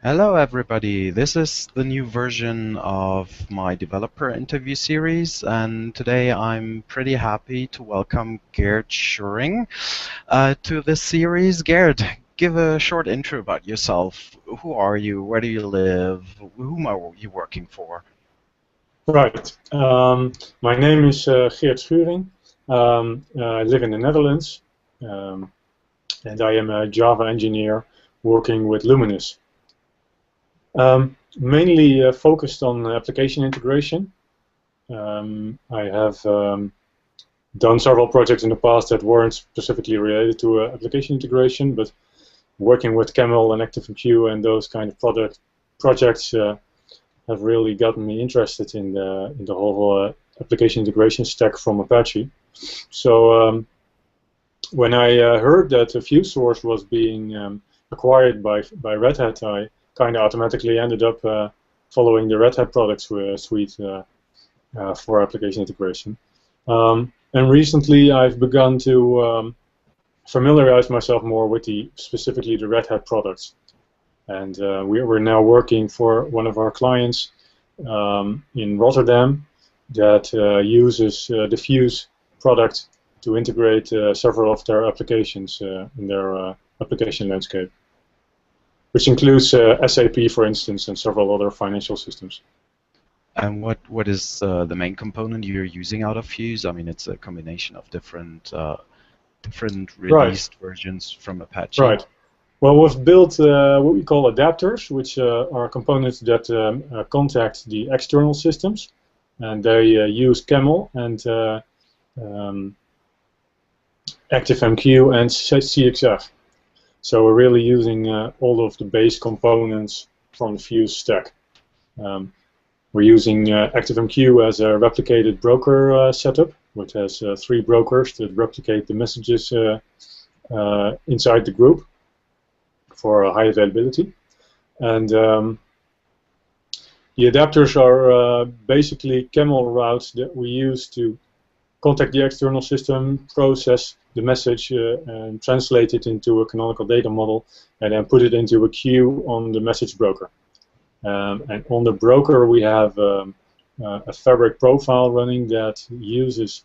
Hello, everybody. This is the new version of my developer interview series, and today I'm pretty happy to welcome Geert Schuring to this series. Geert, give a short intro about yourself. Who are you? Where do you live? Whom are you working for? Right. My name is Geert Schuring. I live in the Netherlands, um, and I am a Java engineer working with Luminis. Mainly focused on application integration. I have done several projects in the past that weren't specifically related to application integration, but working with Camel and ActiveMQ and those kind of projects have really gotten me interested in the whole application integration stack from Apache. So when I heard that a FuseSource was being acquired by Red Hat, I kind of automatically ended up following the Red Hat products suite for application integration. And recently, I've begun to familiarize myself more with specifically the Red Hat products. And we're now working for one of our clients in Rotterdam that uses the Fuse product to integrate several of their applications in their application landscape, which includes SAP, for instance, and several other financial systems. And what is the main component you're using out of Fuse? I mean, it's a combination of different released versions from Apache. Right. Well, we've built what we call adapters, which are components that contact the external systems, and they use Camel and ActiveMQ and CXF. So we're really using all of the base components from the Fuse stack. We're using ActiveMQ as a replicated broker setup, which has 3 brokers that replicate the messages inside the group for high availability. And the adapters are basically Camel routes that we use to contact the external system, process the message, and translate it into a canonical data model, and then put it into a queue on the message broker. And on the broker, we have a fabric profile running that uses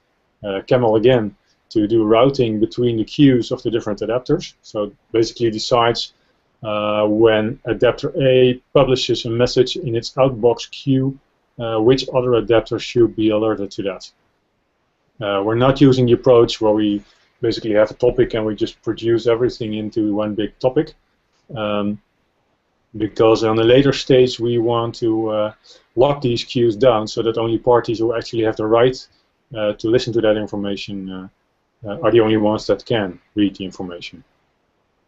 Camel again to do routing between the queues of the different adapters. So basically decides when adapter A publishes a message in its outbox queue, which other adapters should be alerted to that. We're not using the approach where we basically have a topic and we just produce everything into one big topic, because on a later stage we want to lock these queues down so that only parties who actually have the right to listen to that information are the only ones that can read the information.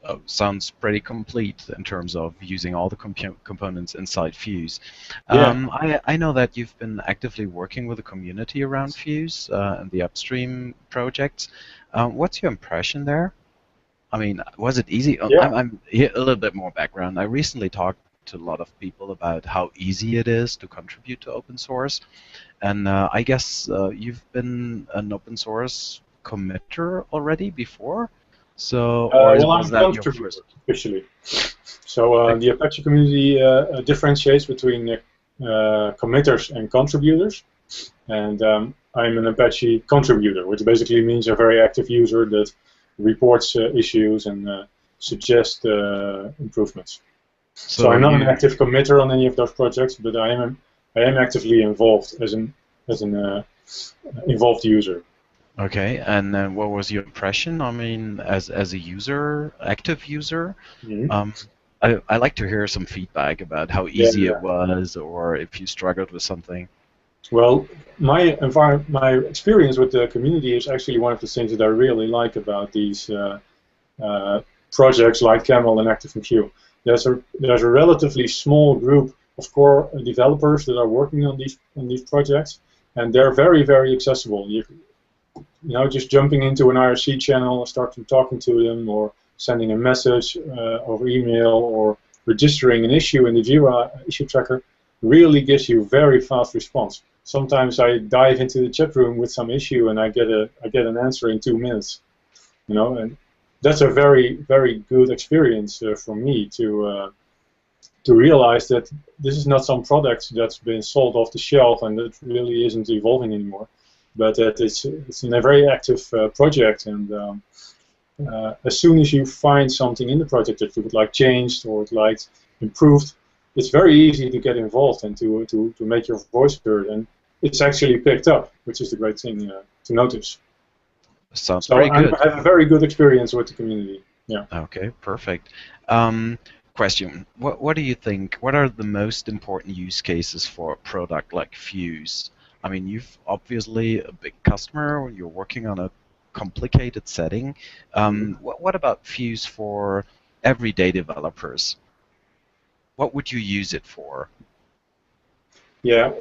Oh, sounds pretty complete in terms of using all the components inside Fuse. I know that you've been actively working with the community around Fuse and the upstream projects. What's your impression there? I mean, was it easy? I'm here a little bit more background. I recently talked to a lot of people about how easy it is to contribute to open source, and I guess you've been an open source committer already before. So, or well, was I'm that a your contributor first? officially. So the Apache community differentiates between committers and contributors, and I'm an Apache contributor, which basically means a very active user that reports issues and suggests improvements. So I'm not an active committer on any of those projects, but I am actively involved as an involved user. Okay, and then what was your impression? I mean, as a user, active user, Mm-hmm. I like to hear some feedback about how easy it was, or if you struggled with something. Well, my experience with the community is actually one of the things that I really like about these projects like Camel and ActiveMQ. There's a relatively small group of core developers that are working on these projects, and they're very accessible. You know, just jumping into an IRC channel and starting talking to them, or sending a message over email, or registering an issue in the Jira issue tracker really gives you very fast response. Sometimes I dive into the chat room with some issue and I get an answer in 2 minutes. You know, and that's a very good experience for me to to realize that this is not some product that's been sold off the shelf and that really isn't evolving anymore, but that it's in a very active project, and as soon as you find something in the project that you would like changed or would like improved, it's very easy to get involved and to make your voice heard, and it's actually picked up, which is the great thing to notice. Sounds pretty good. I have a very good experience with the community. Yeah. Okay, perfect. Question: What do you think? What are the most important use cases for a product like Fuse? I mean, you've obviously a big customer. You're working on a complicated setting. What about Fuse for everyday developers? What would you use it for? Yeah.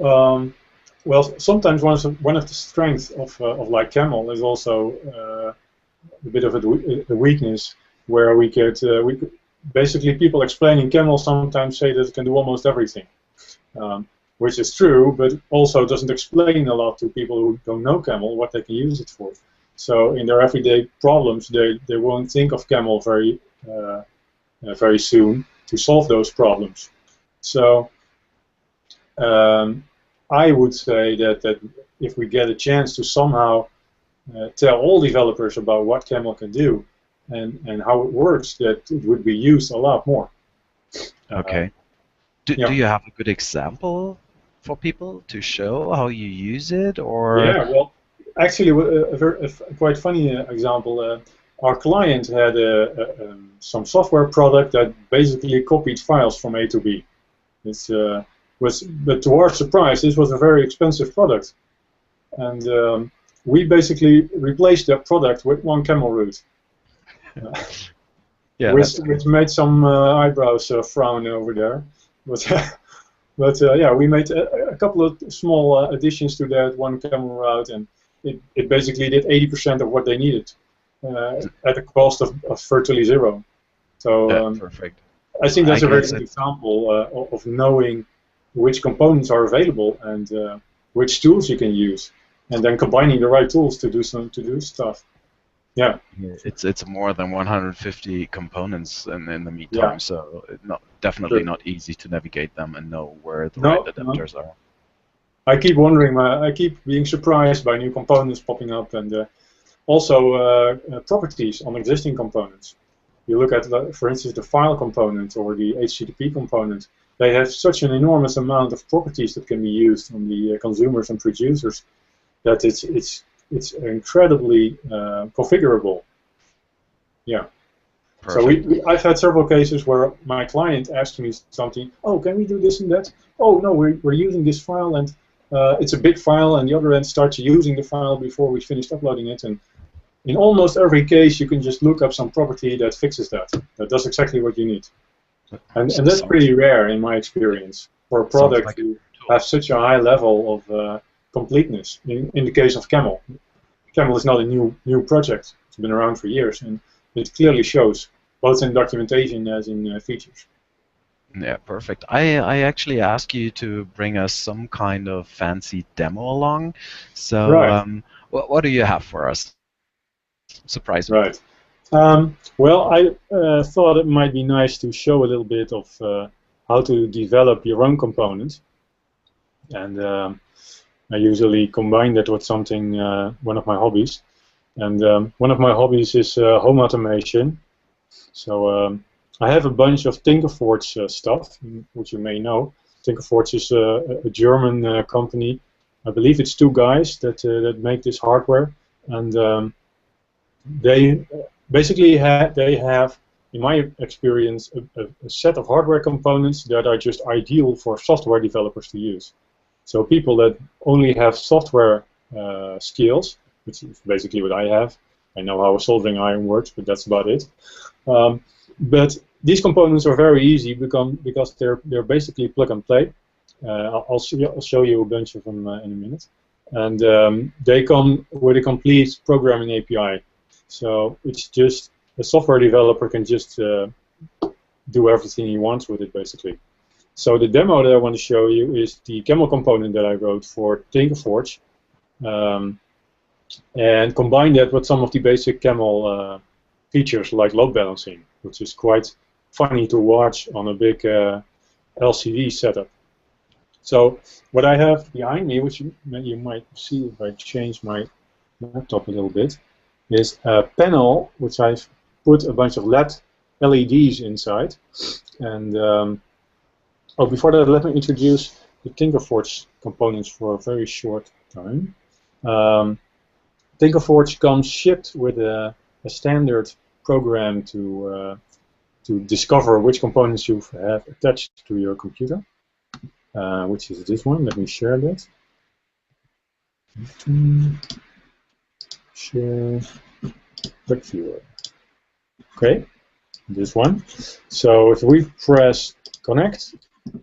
Well, sometimes one of the strengths of like Camel is also a bit of a weakness, where we could basically, people explaining Camel sometimes say that it can do almost everything, which is true, but also doesn't explain a lot to people who don't know Camel what they can use it for. So in their everyday problems, they won't think of Camel very soon to solve those problems. So I would say that if we get a chance to somehow tell all developers about what Camel can do and how it works, that it would be used a lot more. Okay. Do you have a good example for people to show how you use it, or? Yeah, well, actually, a quite funny example. Our client had some software product that basically copied files from A to B. But to our surprise, this was a very expensive product, and we basically replaced that product with one Camel root. Yeah, which made some eyebrows frown over there, but yeah, we made a couple of small additions to that one Camel route, and it basically did 80% of what they needed at a cost of virtually zero. So perfect. I think that's a very good example of knowing which components are available and which tools you can use, and then combining the right tools to do stuff. Yeah. It's more than 150 components in the meantime, so definitely not easy to navigate them and know where the right adapters are. I keep wondering, I keep being surprised by new components popping up, and also properties on existing components. You look at, for instance, the file component or the HTTP component. They have such an enormous amount of properties that can be used on the consumers and producers that it's incredibly configurable. Yeah. Perfect. So I've had several cases where my client asked me something. Oh, can we do this and that? Oh no, we're using this file, and it's a big file, and the other end starts using the file before we finished uploading it. And in almost every case, you can just look up some property that fixes that. That does exactly what you need. And that's pretty rare in my experience for a product to have such a high level of completeness. In the case of Camel, Camel is not a new project. It's been around for years, and it clearly shows both in documentation as in features. Yeah, perfect. I actually asked you to bring us some kind of fancy demo along. So, right. What do you have for us? Surprise me. Right. Well, I thought it might be nice to show a little bit of how to develop your own components, and I usually combine that with something, one of my hobbies, and one of my hobbies is home automation. So I have a bunch of Tinkerforge stuff, which you may know. Tinkerforge is a German company. I believe it's two guys that make this hardware, and they basically they have, in my experience, a set of hardware components that are just ideal for software developers to use. So people that only have software skills, which is basically what I have. I know how a soldering iron works, but that's about it. But these components are very easy because they're basically plug and play. I'll show you a bunch of them in a minute. And they come with a complete programming API. So it's just a software developer can just do everything he wants with it, basically. So the demo that I want to show you is the Camel component that I wrote for Tinkerforge, and combine that with some of the basic Camel features like load balancing, which is quite funny to watch on a big LCD setup. So what I have behind me, which you might see if I change my laptop a little bit, is a panel which I've put a bunch of LEDs inside. And before that, let me introduce the Tinkerforge components for a very short time. Tinkerforge comes shipped with a standard program to discover which components you have attached to your computer, which is this one. Let me share that. Share Quick Viewer. Okay, this one. So if we press connect,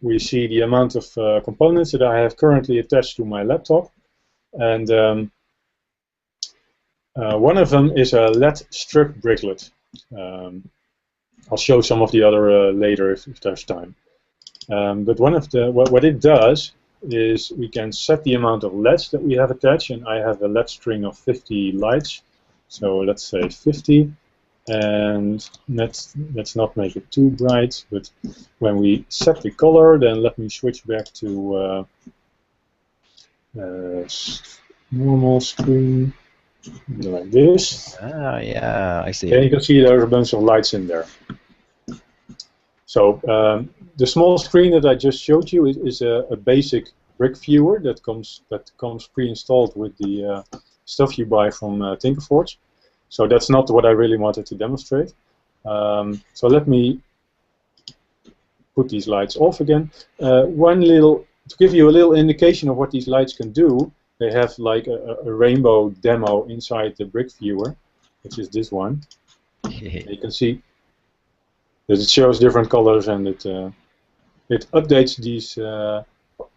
we see the amount of components that I have currently attached to my laptop, and one of them is a LED strip bricklet. I'll show some of the other later if there's time. But one of the what it does is we can set the amount of LEDs that we have attached, and I have a LED string of 50 lights. So let's say 50, and let's not make it too bright. But when we set the color, then let me switch back to normal screen. Like this. Ah, yeah, I see. And you can see there's a bunch of lights in there. So the small screen that I just showed you is a basic brick viewer that comes pre-installed with the stuff you buy from Tinkerforge. So that's not what I really wanted to demonstrate. So let me put these lights off again. To give you a little indication of what these lights can do, they have like a rainbow demo inside the brick viewer, which is this one. You can see that it shows different colors, and it updates these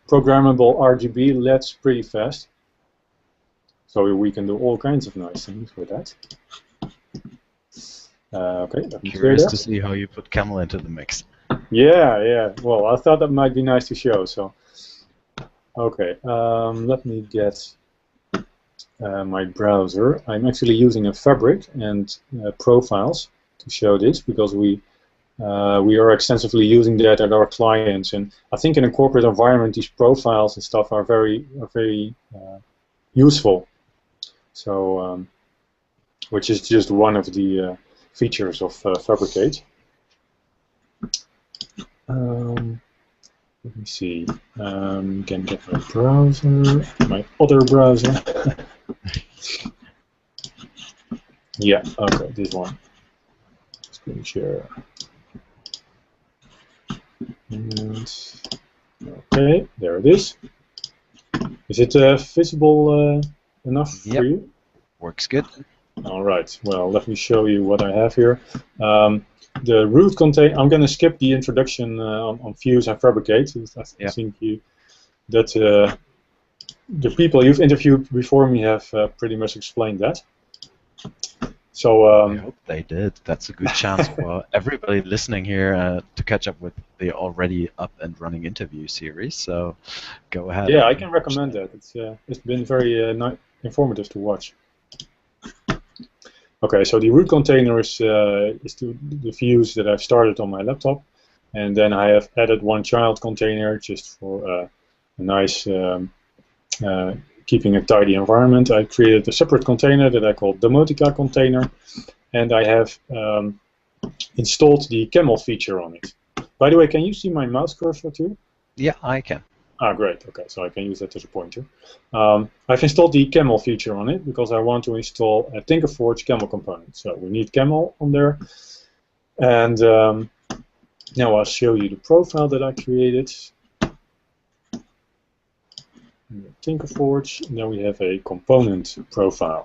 programmable RGB LEDs pretty fast. So we can do all kinds of nice things with that. Okay, let me Curious to see how you put Camel into the mix. Yeah. Well, I thought that might be nice to show. So. Okay, let me get my browser. I'm actually using a Fabric and profiles to show this because we are extensively using that at our clients, and I think in a corporate environment these profiles and stuff are very useful. So, which is just one of the features of Fabricate. Let me see. Can get my browser, my other browser. Yeah, okay, this one. Screen share. And, okay, there it is. Is it visible enough for you? Works good. All right. Well, let me show you what I have here. The root container. I'm going to skip the introduction on Fuse and Fabricate. I think the people you've interviewed before me have pretty much explained that. So I hope they did. That's a good chance for everybody listening here to catch up with the already up and running interview series. So go ahead. Yeah, I can recommend that. It's been very informative to watch. Okay, so the root container is the Fuse that I've started on my laptop, and then I have added one child container just for a nice keeping a tidy environment. I created a separate container that I call Demotica container, and I have installed the Camel feature on it. By the way, can you see my mouse cursor too? Yeah, I can. Ah, great. Okay, so I can use that as a pointer. I've installed the Camel feature on it because I want to install a Tinkerforge Camel component. So we need Camel on there. And now I'll show you the profile that I created. Tinkerforge, and then we have a component profile.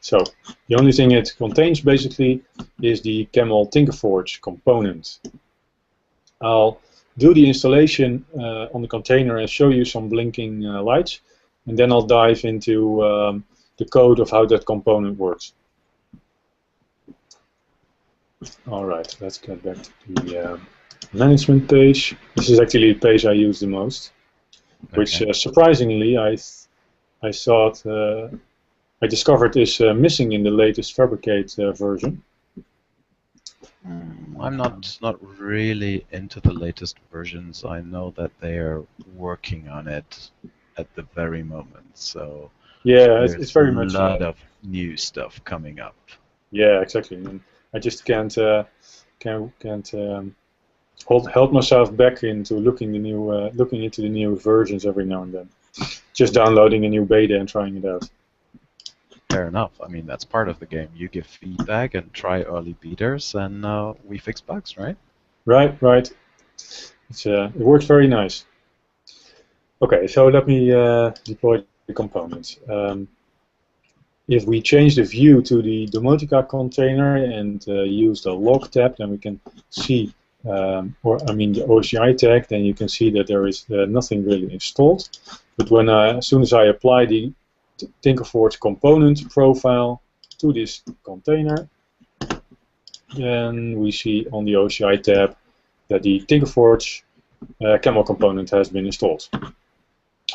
So the only thing it contains basically is the Camel Tinkerforge component. I'll do the installation on the container and show you some blinking lights, and then I'll dive into the code of how that component works. Alright, let's get back to the management page. This is actually the page I use the most, which surprisingly I thought I discovered is missing in the latest Fabricate version. I'm not really into the latest versions. I know that they're working on it at the very moment, so Yeah, it's there's a very much. lot of new stuff coming up. Yeah, exactly. And I just can't hold myself back into looking into the new versions every now and then. Just downloading a new beta and trying it out. Fair enough. I mean, that's part of the game. You give feedback and try early betas, and we fix bugs, right? Right, right. It works very nice. Okay, so let me deploy the components. If we change the view to the Domotica container and use the log tab, then we can see, the OCI tag, then you can see that there is nothing really installed. But as soon as I apply the Tinkerforge component profile to this container, then we see on the OCI tab that the Tinkerforge Camel component has been installed.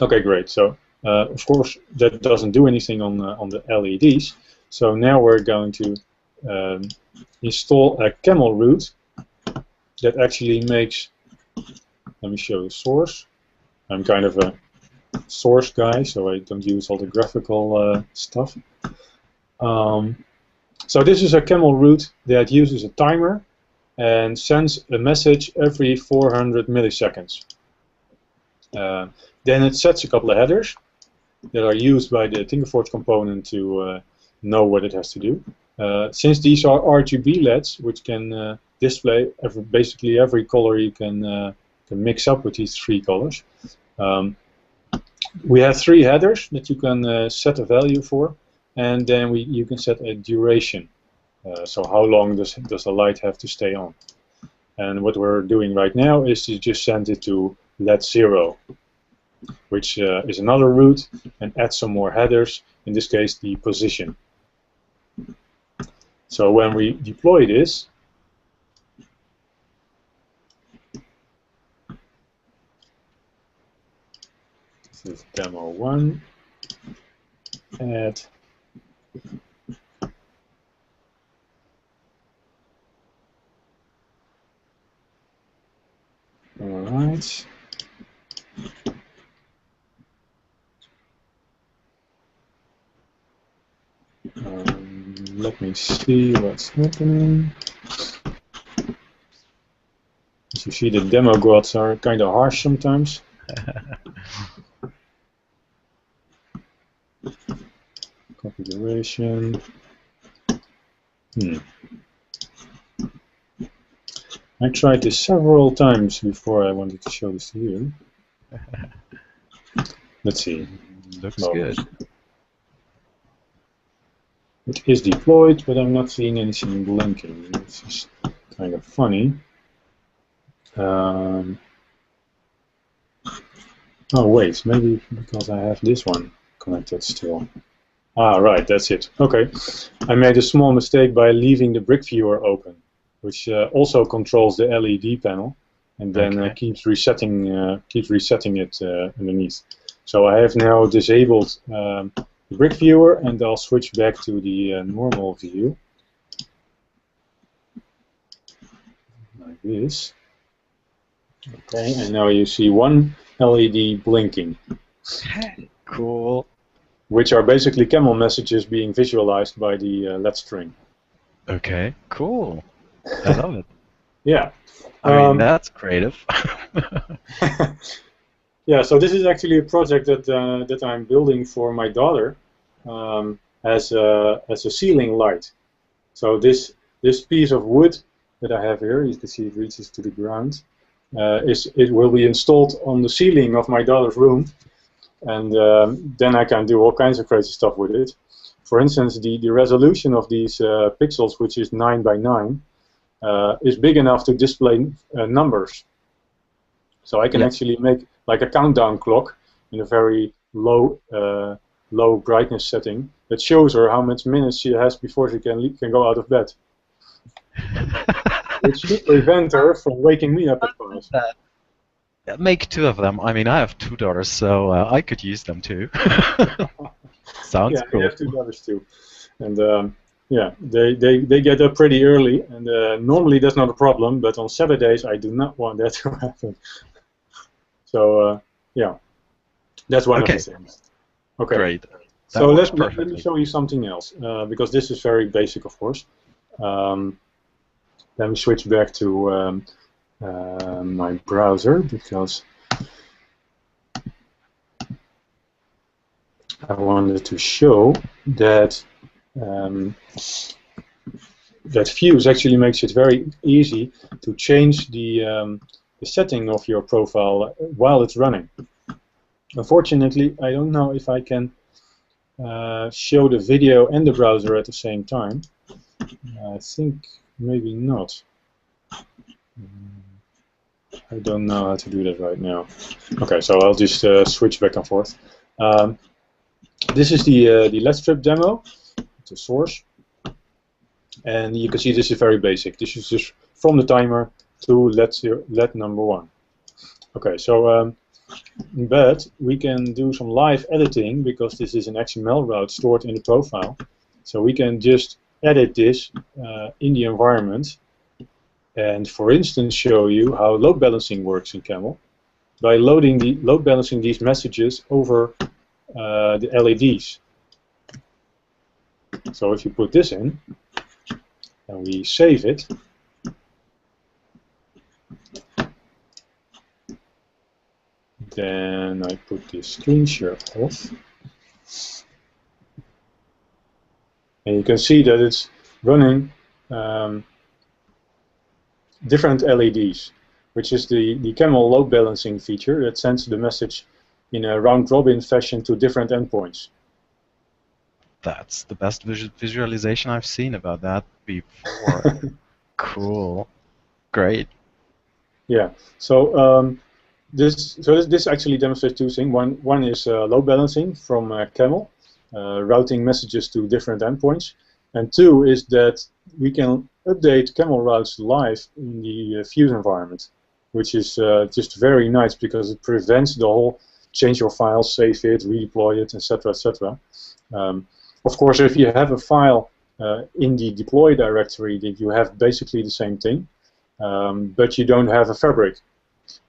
Okay, great. So of course that doesn't do anything on the LEDs. So now we're going to install a Camel root that actually makes. Let me show the source. I'm kind of a source guy, so I don't use all the graphical stuff. So this is a Camel root that uses a timer and sends a message every 400 milliseconds. Then it sets a couple of headers that are used by the Tinkerforge component to know what it has to do. Since these are RGB LEDs, which can display basically every color you can mix up with these three colors, we have three headers that you can set a value for, and then you can set a duration. So how long does the light have to stay on? And what we're doing right now is to just send it to LED 0, which is another root, and add some more headers, in this case the position. So when we deploy this, this is demo 1, add alright. Let me see what's happening. As you see, the demo gods are kind of harsh sometimes. Configuration. I tried this several times before I wanted to show this to you. Let's see. Looks good. It is deployed, but I'm not seeing anything blinking. This is kind of funny. Oh wait, maybe because I have this one connected still. Ah, right, that's it. Okay, I made a small mistake by leaving the brick viewer open, which also controls the LED panel, and then keeps resetting it underneath. So I have now disabled the brick viewer, and I'll switch back to the normal view, like this. Okay, and now you see one LED blinking. Cool. Which are basically Camel messages being visualized by the LED string. Okay, cool. I love it. Yeah. I mean, that's creative. Yeah, so this is actually a project that I'm building for my daughter as a ceiling light. So this piece of wood that I have here, you can see it reaches to the ground, it will be installed on the ceiling of my daughter's room, and then I can do all kinds of crazy stuff with it. For instance, the resolution of these pixels, which is 9 by 9, is big enough to display numbers. So I can actually make like a countdown clock in a very low brightness setting that shows her how much minutes she has before she can go out of bed. Which should prevent her from waking me up at 5. Make 2 of them. I mean, I have 2 daughters, so I could use them too. Sounds cool. I have 2 daughters too. And Yeah, they get up pretty early, and normally that's not a problem, but on Saturdays I do not want that to happen. So yeah, that's one of the Okay, things. Okay, great. That so works let me perfectly. show you something else, because this is very basic, of course. Let me switch back to my browser, because I wanted to show that that Views actually makes it very easy to change the setting of your profile while it's running. Unfortunately, I don't know if I can show the video and the browser at the same time. I think maybe not. I don't know how to do that right now. Okay, so I'll just switch back and forth. This is the LED strip demo, the source. And you can see this is very basic. This is just from the timer to LED number 1. Okay, so but we can do some live editing, because this is an XML route stored in the profile. So we can just edit this in the environment, and for instance show you how load balancing works in Camel by load balancing these messages over the LEDs. So if you put this in and we save it, then I put this screen share off, and you can see that it's running different LEDs, which is the Camel load balancing feature that sends the message in a round-robin fashion to different endpoints. That's the best visualization I've seen about that before. Cool. Great. Yeah. So this actually demonstrates two things. One is load balancing from Camel, routing messages to different endpoints, and two is that we can update Camel routes live in the Views environment, which is just very nice, because it prevents the whole change your file, save it, redeploy it, etc., etc. Of course, if you have a file in the deploy directory, that you have basically the same thing, but you don't have a fabric.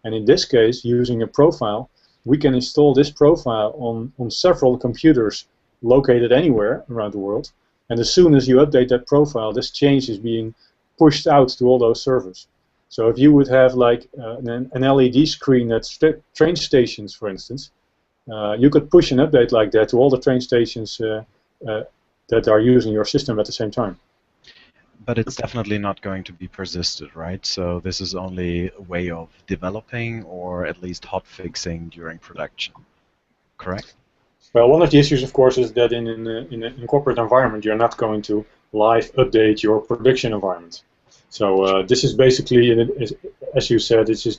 And in this case, using a profile, we can install this profile on several computers located anywhere around the world. And as soon as you update that profile, this change is being pushed out to all those servers. So if you would have like an LED screen at train stations, for instance, you could push an update like that to all the train stations that are using your system at the same time. But it's definitely not going to be persisted, right? So this is only a way of developing, or at least hotfixing during production, correct? Well, one of the issues, of course, is that in a corporate environment, you're not going to live update your production environment. So this is basically, as you said, this is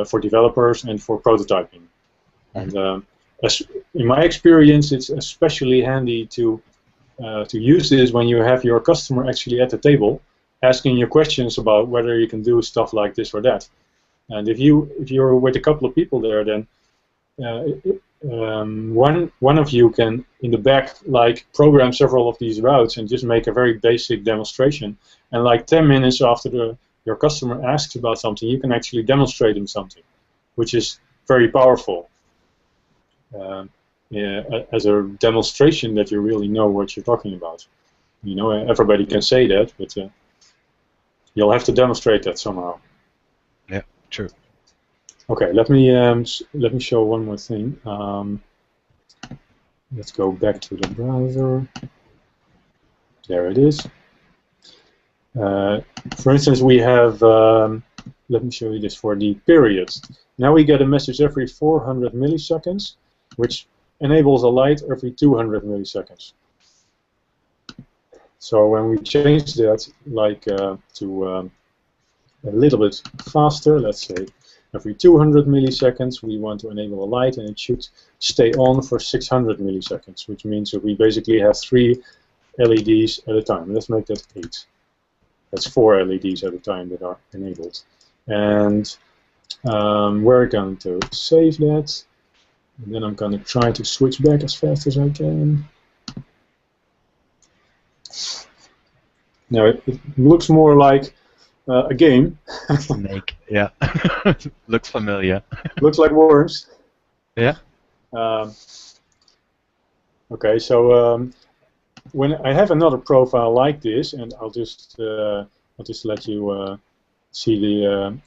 for developers and for prototyping. And in my experience, it's especially handy to use this when you have your customer actually at the table, asking you questions about whether you can do stuff like this or that. And if you're with a couple of people there, then one of you can, in the back, like program several of these routes and just make a very basic demonstration. And like 10 minutes after your customer asks about something, you can actually demonstrate them something, which is very powerful. As a demonstration that you really know what you're talking about. You know, everybody can say that, but you'll have to demonstrate that somehow. Yeah, true. Okay, let me show one more thing. Let's go back to the browser. There it is. For instance, we have. Let me show you this for the periods. Now we get a message every 400 milliseconds, which enables a light every 200 milliseconds. So when we change that, like to a little bit faster, let's say every 200 milliseconds, we want to enable a light, and it should stay on for 600 milliseconds, which means that we basically have 3 LEDs at a time. Let's make that 8. That's 4 LEDs at a time that are enabled. And we're going to save that. And then I'm going to try to switch back as fast as I can. Now it looks more like a game. Snake, yeah. Looks familiar. Looks like worms. Yeah. Okay, so when I have another profile like this, and I'll just let you see the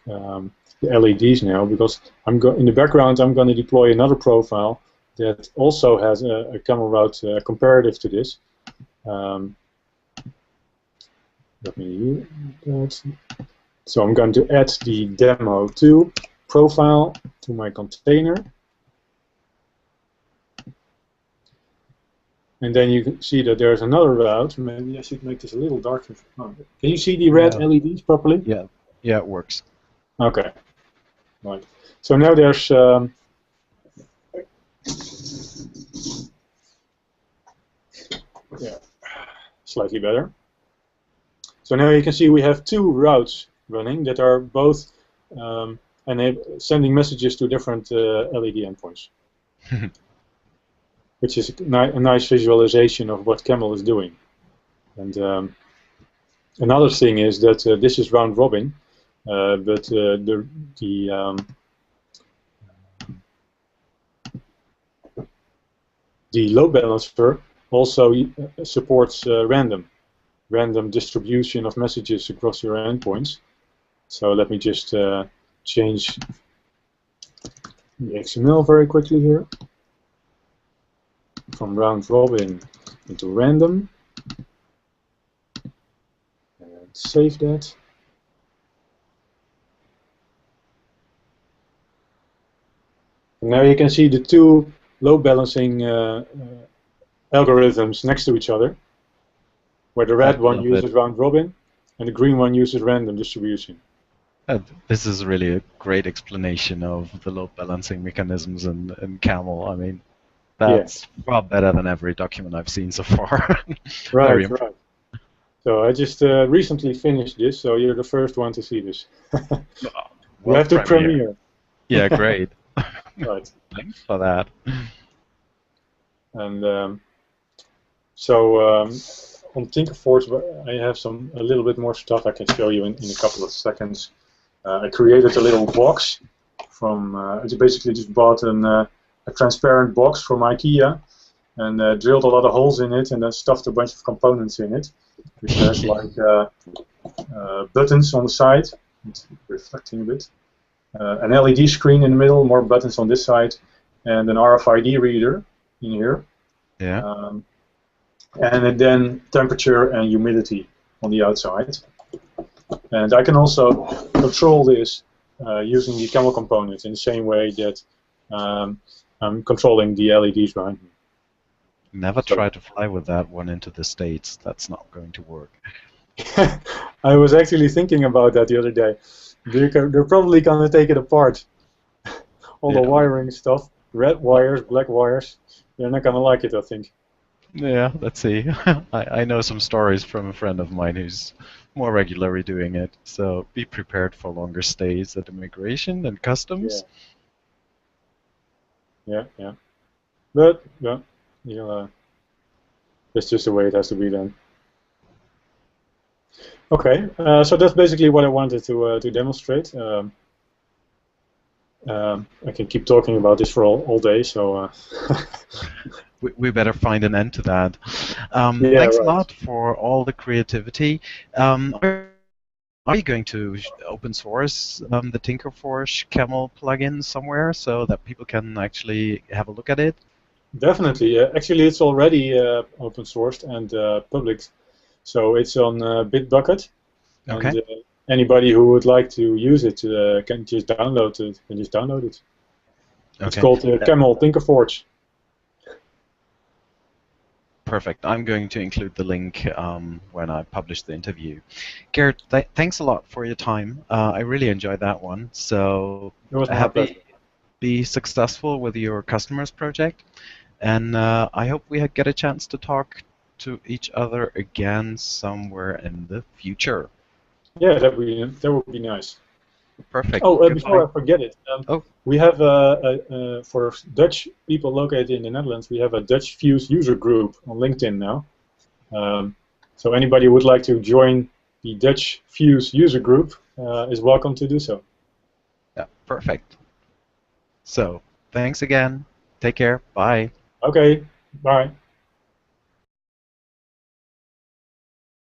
LEDs now, because in the background I'm going to deploy another profile that also has a camel route comparative to this. Let me do that. So I'm going to add the demo2 profile to my container. And then you can see that there's another route. Maybe I should make this a little darker. Oh, can you see the red LEDs properly? Yeah, yeah, it works. Okay, right. So now there's yeah, slightly better. So now you can see we have two routes running that are both sending messages to different LED endpoints, which is a nice visualization of what Camel is doing. And another thing is that this is round robin, but the load balancer also supports random distribution of messages across your endpoints. So let me just change the XML very quickly here, from round robin into random, and save that. And now you can see the two load balancing algorithms next to each other, where the red one uses round robin and the green one uses random distribution. This is really a great explanation of the load balancing mechanisms in Camel. I mean, that's far better than every document I've seen so far. Right, right. So I just recently finished this, so you're the first one to see this. We have to premiere. Yeah, great. Right. Thanks for that. And so on Tinkerforge, I have a little bit more stuff I can show you in a couple of seconds. I created a little box from. I basically just bought a transparent box from IKEA and drilled a lot of holes in it and then stuffed a bunch of components in it. Which has like buttons on the side, it's reflecting a bit, an LED screen in the middle, more buttons on this side, and an RFID reader in here. Yeah. And then temperature and humidity on the outside. And I can also control this using the Camel components in the same way that I'm controlling the LEDs behind me. Never try to fly with that one into the States. That's not going to work. I was actually thinking about that the other day. They're probably going to take it apart. All the wiring stuff, red wires, black wires. They're not going to like it, I think. Yeah, let's see. I know some stories from a friend of mine who's more regularly doing it. So be prepared for longer stays at immigration and customs. Yeah. But, yeah. That's just the way it has to be done. Okay, so that's basically what I wanted to demonstrate. I can keep talking about this for all day, so... we better find an end to that. Thanks a lot for all the creativity. Are you going to open source the Tinkerforge Camel plugin somewhere so that people can actually have a look at it? Definitely. Actually, it's already open sourced and public. So it's on Bitbucket. Okay. And anybody who would like to use it can just download it. Okay. It's called Camel Tinkerforge. Perfect. I'm going to include the link when I publish the interview. Geert, thanks a lot for your time. I really enjoyed that one. So be successful with your customers project. And I hope we get a chance to talk to each other again somewhere in the future. Yeah, that would be nice. Perfect. Oh, before I forget it, we have for Dutch people located in the Netherlands, we have a Dutch Fuse user group on LinkedIn now. So anybody who would like to join the Dutch Fuse user group is welcome to do so. Yeah, perfect. So, thanks again. Take care. Bye. Okay, bye.